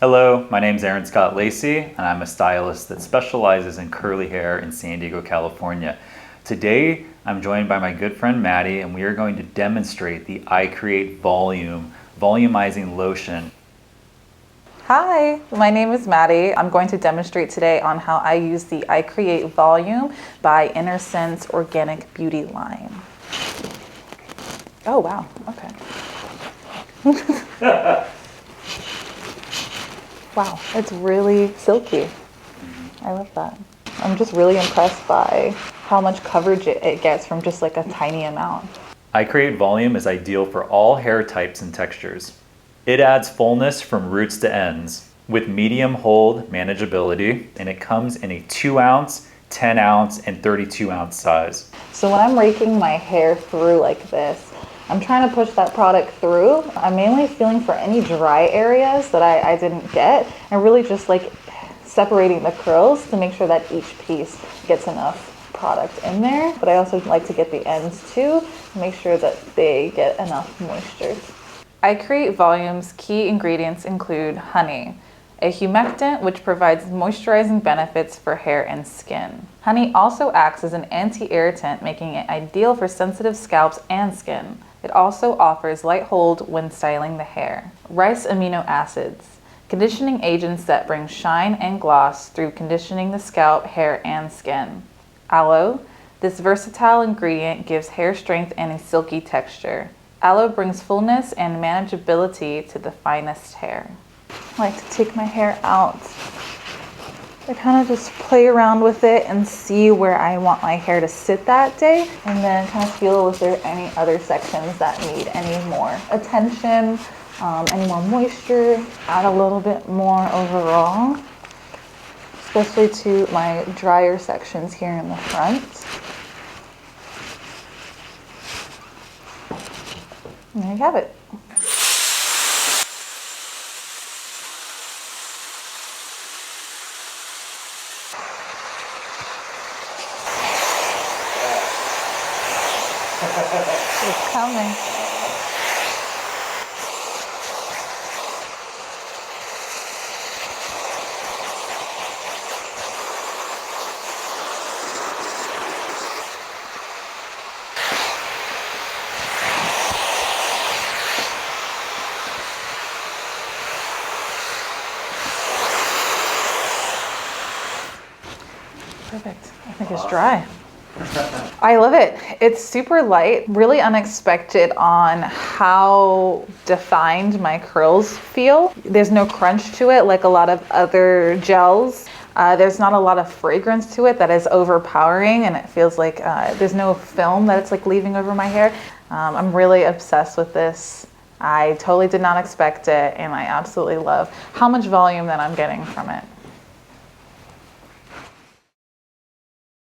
Hello, my name is Aaron Scott Lacey, and I'm a stylist that specializes in curly hair in San Diego, California. Today, I'm joined by my good friend Maddie, and we are going to demonstrate the I Create volumizing lotion. Hi, my name is Maddie. I'm going to demonstrate today on how I use the I Create Volume by Innersense Organic Beauty line. Oh wow, okay. Wow, it's really silky. I love that. I'm just really impressed by how much coverage it gets from just like a tiny amount. I Create Volume is ideal for all hair types and textures. It adds fullness from roots to ends with medium hold manageability, and it comes in a 2 ounce, 10 ounce, and 32 ounce size. So when I'm raking my hair through like this, I'm trying to push that product through. I'm mainly feeling for any dry areas that I didn't get, and really just like separating the curls to make sure that each piece gets enough product in there. But I also like to get the ends too, to make sure that they get enough moisture. I Create Volume's key ingredients include honey, a humectant which provides moisturizing benefits for hair and skin. Honey also acts as an anti-irritant, making it ideal for sensitive scalps and skin. It also offers light hold when styling the hair. Rice Amino Acids, conditioning agents that bring shine and gloss through conditioning the scalp, hair, and skin. Aloe, this versatile ingredient gives hair strength and a silky texture. Aloe brings fullness and manageability to the finest hair. I like to take my hair out. I kind of just play around with it and see where I want my hair to sit that day, and then kind of feel if there are any other sections that need any more attention, any more moisture, add a little bit more overall, especially to my drier sections here in the front. And there you have it. It's coming. Perfect. I think it's dry. I love it. It's super light, really unexpected on how defined my curls feel. There's no crunch to it like a lot of other gels. There's not a lot of fragrance to it that is overpowering, and it feels like there's no film that it's like leaving over my hair. I'm really obsessed with this. I totally did not expect it, and I absolutely love how much volume that I'm getting from it.